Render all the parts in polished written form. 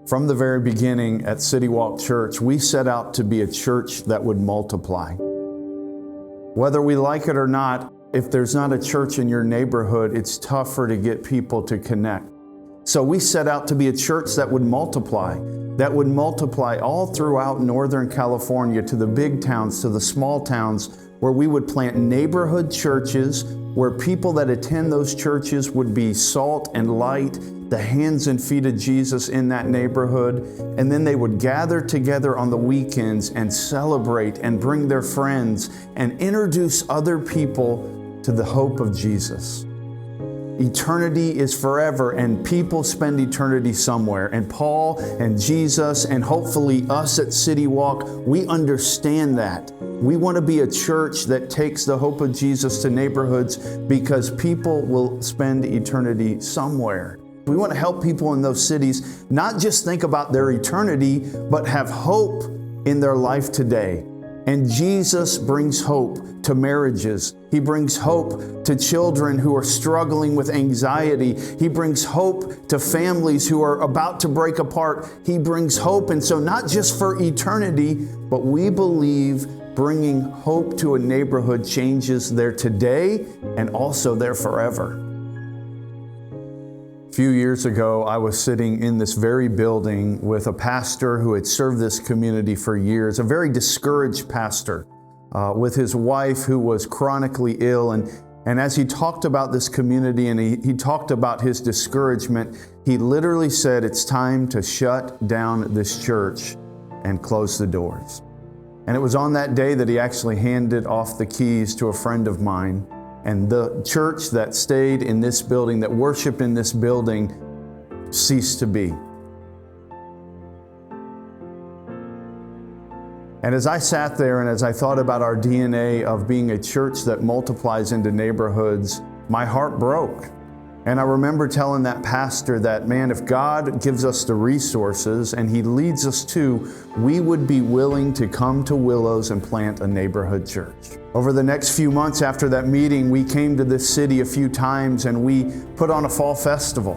From the very beginning at Citywalk Church, we set out to be a church that would multiply. Whether we like it or not, if there's not a church in your neighborhood, it's tougher to get people to connect. So we set out to be a church that would multiply all throughout Northern California, to the big towns, to the small towns, where we would plant neighborhood churches where people that attend those churches would be salt and light, the hands and feet of Jesus in that neighborhood, and then they would gather together on the weekends and celebrate and bring their friends and introduce other people to the hope of Jesus. Eternity is forever, and people spend eternity somewhere. And Paul and Jesus and hopefully us at Citywalk, we understand that. We want to be a church that takes the hope of Jesus to neighborhoods because people will spend eternity somewhere. We want to help people in those cities not just think about their eternity, but have hope in their life today. And Jesus brings hope to marriages. He brings hope to children who are struggling with anxiety. He brings hope to families who are about to break apart. He brings hope. And so not just for eternity, but we believe bringing hope to a neighborhood changes their today and also their forever. A few years ago, I was sitting in this very building with a pastor who had served this community for years, a very discouraged pastor with his wife who was chronically ill. And as he talked about this community and he talked about his discouragement, he literally said, "It's time to shut down this church and close the doors." And it was on that day that he actually handed off the keys to a friend of mine. And the church that stayed in this building, that worshiped in this building, ceased to be. And as I sat there and as I thought about our DNA of being a church that multiplies into neighborhoods, my heart broke. And I remember telling that pastor that, man, if God gives us the resources and He leads us to, we would be willing to come to Willows and plant a neighborhood church. Over the next few months after that meeting, we came to this city a few times and we put on a fall festival.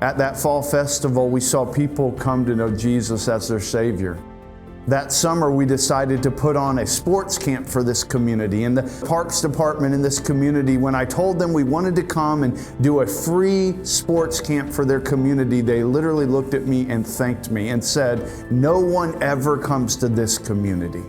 At that fall festival, we saw people come to know Jesus as their Savior. That summer, we decided to put on a sports camp for this community. And the parks department in this community, when I told them we wanted to come and do a free sports camp for their community, they literally looked at me and thanked me and said, "No one ever comes to this community."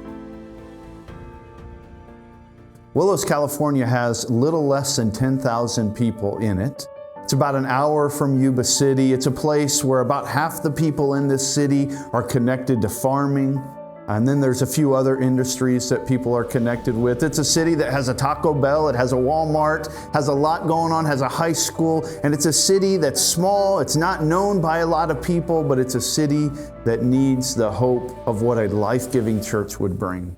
Willows, California has little less than 10,000 people in it. It's about an hour from Yuba City. It's a place where about half the people in this city are connected to farming. And then there's a few other industries that people are connected with. It's a city that has a Taco Bell, it has a Walmart, has a lot going on, has a high school, and it's a city that's small. It's not known by a lot of people, but it's a city that needs the hope of what a life-giving church would bring.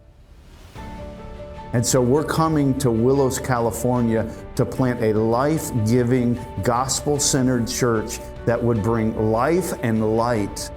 And so we're coming to Willows, California to plant a life-giving, gospel-centered church that would bring life and light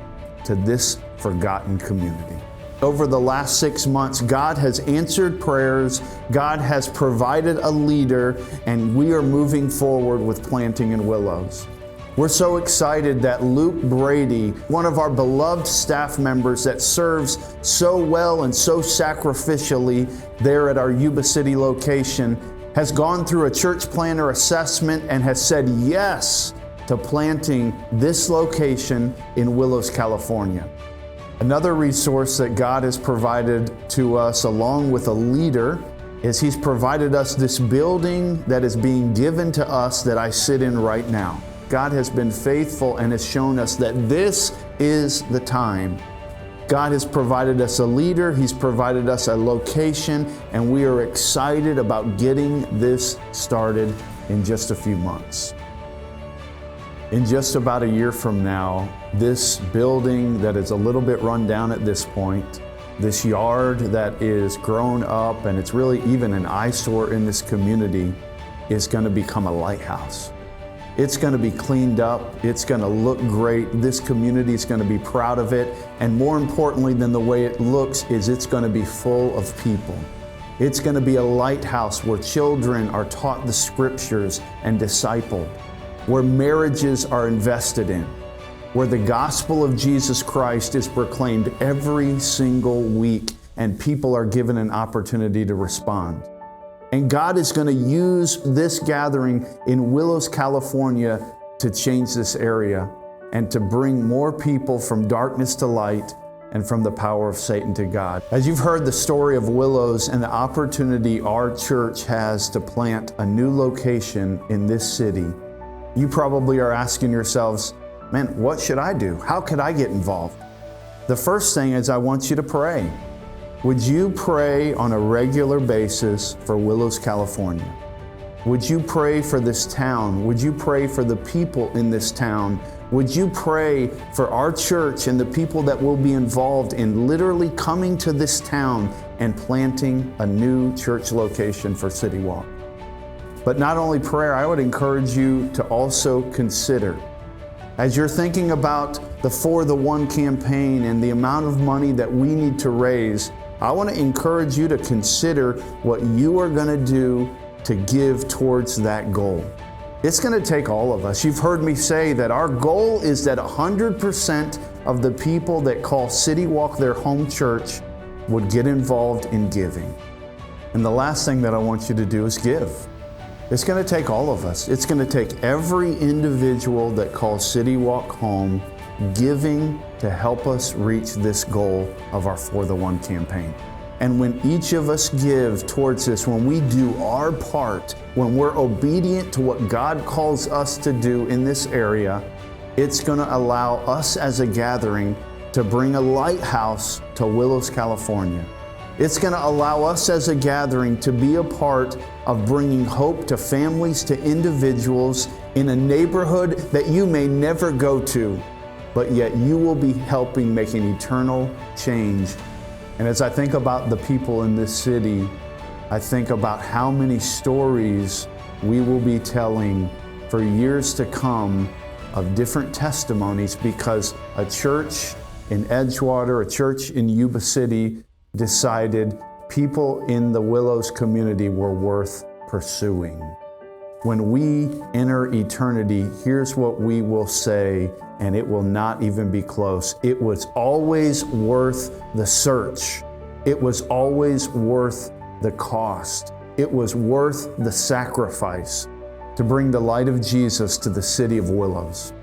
to this forgotten community. Over the last 6 months, God has answered prayers, God has provided a leader, and we are moving forward with planting in Willows. We're so excited that Luke Brady, one of our beloved staff members that serves so well and so sacrificially there at our Yuba City location, has gone through a church planner assessment and has said yes to planting this location in Willows, California. Another resource that God has provided to us along with a leader is He's provided us this building that is being given to us that I sit in right now. God has been faithful and has shown us that this is the time. God has provided us a leader, He's provided us a location, and we are excited about getting this started in just a few months. In just about a year from now, this building that is a little bit run down at this point This yard that is grown up, and it's really even an eyesore in this community, is going to become a lighthouse. It's going to be cleaned up. It's going to look great. This community is going to be proud of it. And more importantly than the way it looks is it's going to be full of people. It's going to be a lighthouse where children are taught the scriptures and discipled, where marriages are invested in, where the gospel of Jesus Christ is proclaimed every single week and people are given an opportunity to respond. And God is going to use this gathering in Willows, California to change this area and to bring more people from darkness to light and from the power of Satan to God. As you've heard the story of Willows and the opportunity our church has to plant a new location in this city, you probably are asking yourselves, man, what should I do? How could I get involved? The first thing is I want you to pray. Would you pray on a regular basis for Willows, California? Would you pray for this town? Would you pray for the people in this town? Would you pray for our church and the people that will be involved in literally coming to this town and planting a new church location for Citywalk? But not only prayer, I would encourage you to also consider, as you're thinking about the For the One campaign and the amount of money that we need to raise, I want to encourage you to consider what you are going to do to give towards that goal. It's going to take all of us. You've heard me say that our goal is that 100% of the people that call Citywalk their home church would get involved in giving. And the last thing that I want you to do is give. It's going to take all of us. It's going to take every individual that calls Citywalk home giving to help us reach this goal of our For the One campaign. And when each of us give towards this, when we do our part, when we're obedient to what God calls us to do in this area, it's going to allow us as a gathering to bring a lighthouse to Willows, California. It's going to allow us as a gathering to be a part of bringing hope to families, to individuals in a neighborhood that you may never go to, but yet you will be helping make an eternal change. And as I think about the people in this city, I think about how many stories we will be telling for years to come of different testimonies because a church in Edgewater, a church in Yuba City decided people in the Willows community were worth pursuing. When we enter eternity, here's what we will say, and it will not even be close. It was always worth the search. It was always worth the cost. It was worth the sacrifice to bring the light of Jesus to the city of Willows.